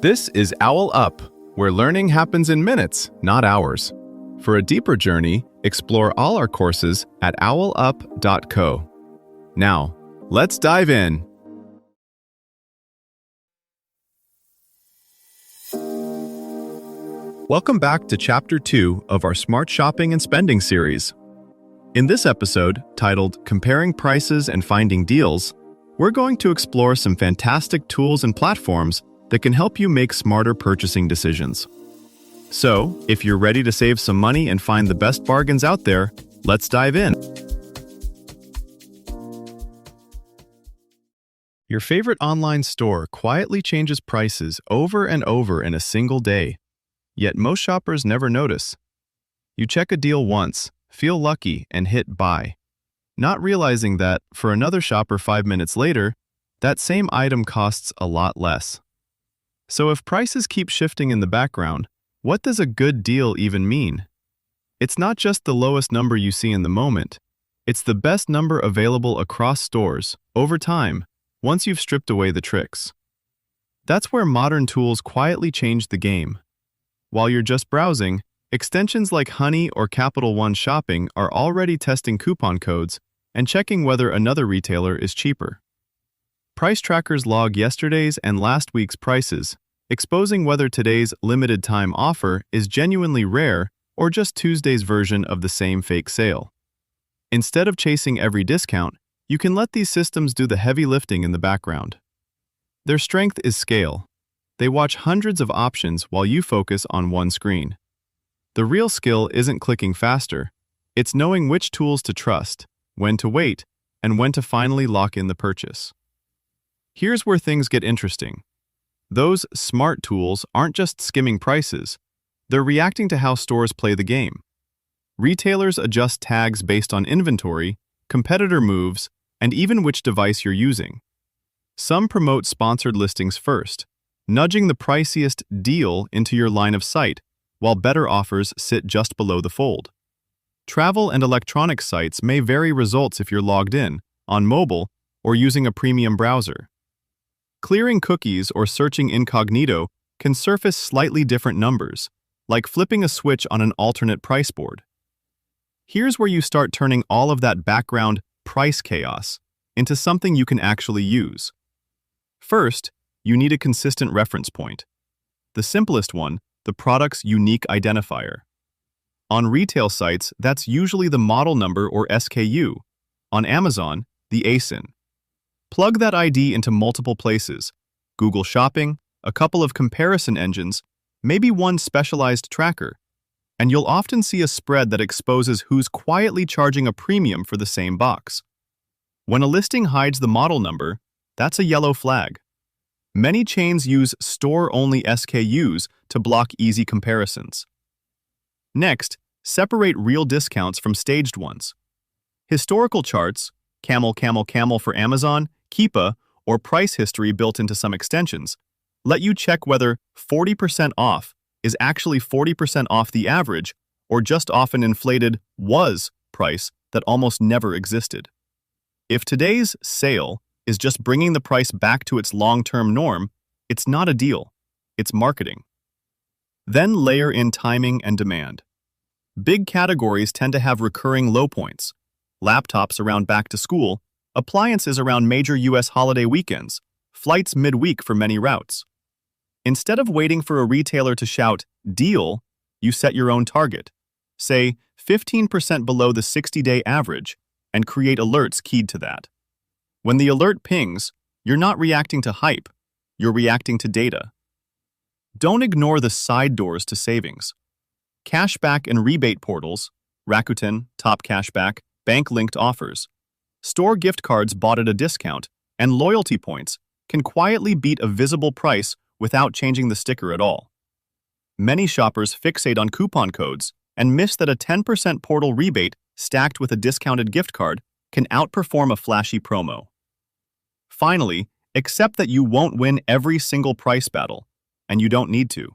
This is OwlUp, where learning happens in minutes, not hours. For a deeper journey, explore all our courses at owlup.co. Now, let's dive in. Welcome back to Chapter 2 of our Smart Shopping and Spending series. In this episode, titled Comparing Prices and Finding Deals, we're going to explore some fantastic tools and platforms that can help you make smarter purchasing decisions. So, if you're ready to save some money and find the best bargains out there, let's dive in. Your favorite online store quietly changes prices over and over in a single day, yet most shoppers never notice. You check a deal once, feel lucky, and hit buy, not realizing that, for another shopper 5 minutes later, that same item costs a lot less. So if prices keep shifting in the background, what does a good deal even mean? It's not just the lowest number you see in the moment. It's the best number available across stores, over time, once you've stripped away the tricks. That's where modern tools quietly change the game. While you're just browsing, extensions like Honey or Capital One Shopping are already testing coupon codes and checking whether another retailer is cheaper. Price trackers log yesterday's and last week's prices, exposing whether today's limited-time offer is genuinely rare or just Tuesday's version of the same fake sale. Instead of chasing every discount, you can let these systems do the heavy lifting in the background. Their strength is scale. They watch hundreds of options while you focus on one screen. The real skill isn't clicking faster. It's knowing which tools to trust, when to wait, and when to finally lock in the purchase. Here's where things get interesting. Those smart tools aren't just skimming prices. They're reacting to how stores play the game. Retailers adjust tags based on inventory, competitor moves, and even which device you're using. Some promote sponsored listings first, nudging the priciest deal into your line of sight, while better offers sit just below the fold. Travel and electronics sites may vary results if you're logged in, on mobile, or using a premium browser. Clearing cookies or searching incognito can surface slightly different numbers, like flipping a switch on an alternate price board. Here's where you start turning all of that background price chaos into something you can actually use. First, you need a consistent reference point. The simplest one, the product's unique identifier. On retail sites, that's usually the model number or SKU. On Amazon, the ASIN. Plug that ID into multiple places, Google Shopping, a couple of comparison engines, maybe one specialized tracker, and you'll often see a spread that exposes who's quietly charging a premium for the same box. When a listing hides the model number, that's a yellow flag. Many chains use store-only SKUs to block easy comparisons. Next, separate real discounts from staged ones. Historical charts, Camel for Amazon, Keepa, or price history built into some extensions, let you check whether 40% off is actually 40% off the average or just off an inflated was price that almost never existed. If today's sale is just bringing the price back to its long-term norm, it's not a deal, it's marketing. Then layer in timing and demand. Big categories tend to have recurring low points. Laptops around back to school, appliances around major US holiday weekends, flights midweek for many routes. Instead of waiting for a retailer to shout, "Deal," you set your own target. Say, 15% below the 60-day average, and create alerts keyed to that. When the alert pings, you're not reacting to hype, you're reacting to data. Don't ignore the side doors to savings. Cashback and rebate portals, Rakuten, Top Cashback, bank-linked offers, store gift cards bought at a discount, and loyalty points can quietly beat a visible price without changing the sticker at all. Many shoppers fixate on coupon codes and miss that a 10% portal rebate stacked with a discounted gift card can outperform a flashy promo. Finally, accept that you won't win every single price battle, and you don't need to.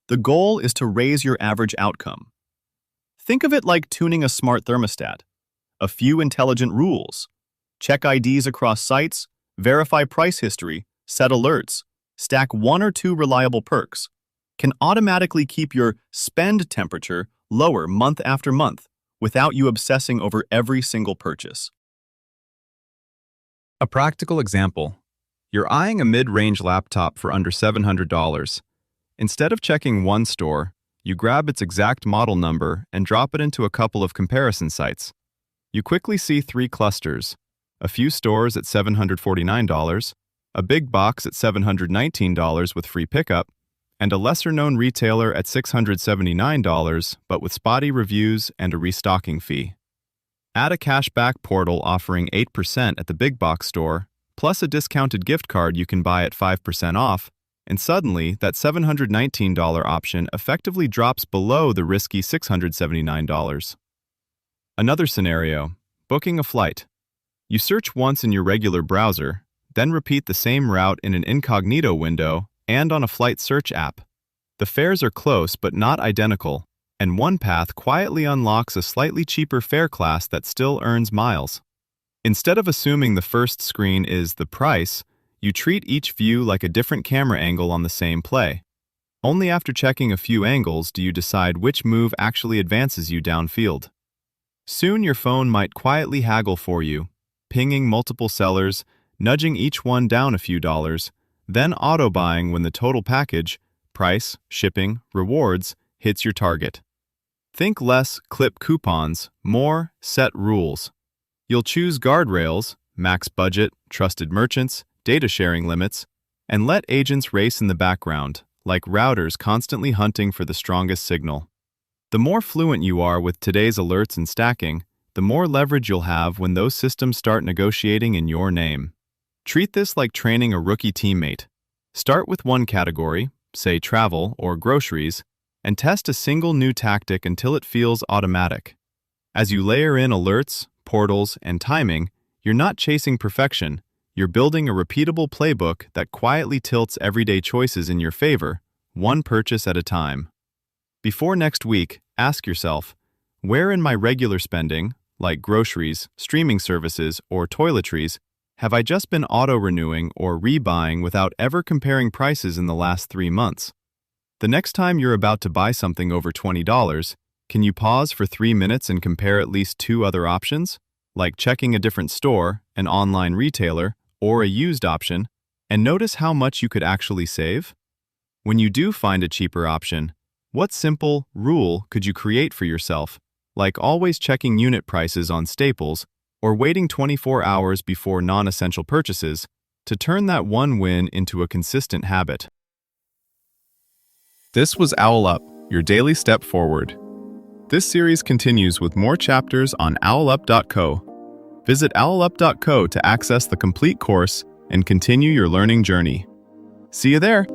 The goal is to raise your average outcome. Think of it like tuning a smart thermostat. A few intelligent rules. Check IDs across sites, verify price history, set alerts, stack 1 or 2 reliable perks, can automatically keep your spend temperature lower month after month without you obsessing over every single purchase. A practical example. You're eyeing a mid-range laptop for under $700. Instead of checking one store, you grab its exact model number and drop it into a couple of comparison sites. You quickly see 3 clusters: a few stores at $749, a big box at $719 with free pickup, and a lesser-known retailer at $679 but with spotty reviews and a restocking fee. Add a cashback portal offering 8% at the big box store, plus a discounted gift card you can buy at 5% off, and suddenly that $719 option effectively drops below the risky $679. Another scenario, booking a flight. You search once in your regular browser, then repeat the same route in an incognito window and on a flight search app. The fares are close but not identical, and one path quietly unlocks a slightly cheaper fare class that still earns miles. Instead of assuming the first screen is the price, you treat each view like a different camera angle on the same play. Only after checking a few angles do you decide which move actually advances you downfield. Soon your phone might quietly haggle for you, pinging multiple sellers, nudging each one down a few dollars, then auto-buying when the total package, price, shipping, rewards, hits your target. Think less clip coupons, more set rules. You'll choose guardrails, max budget, trusted merchants, data sharing limits, and let agents race in the background, like routers constantly hunting for the strongest signal. The more fluent you are with today's alerts and stacking, the more leverage you'll have when those systems start negotiating in your name. Treat this like training a rookie teammate. Start with one category, say travel or groceries, and test a single new tactic until it feels automatic. As you layer in alerts, portals, and timing, you're not chasing perfection, you're building a repeatable playbook that quietly tilts everyday choices in your favor, one purchase at a time. Before next week, ask yourself, where in my regular spending, like groceries, streaming services, or toiletries, have I just been auto-renewing or rebuying without ever comparing prices in the last 3 months? The next time you're about to buy something over $20, can you pause for 3 minutes and compare at least 2 other options, like checking a different store, an online retailer, or a used option, and notice how much you could actually save? When you do find a cheaper option, what simple rule could you create for yourself, like always checking unit prices on staples or waiting 24 hours before non-essential purchases, to turn that one win into a consistent habit? This was OwlUp, your daily step forward. This series continues with more chapters on OwlUp.co. Visit OwlUp.co to access the complete course and continue your learning journey. See you there!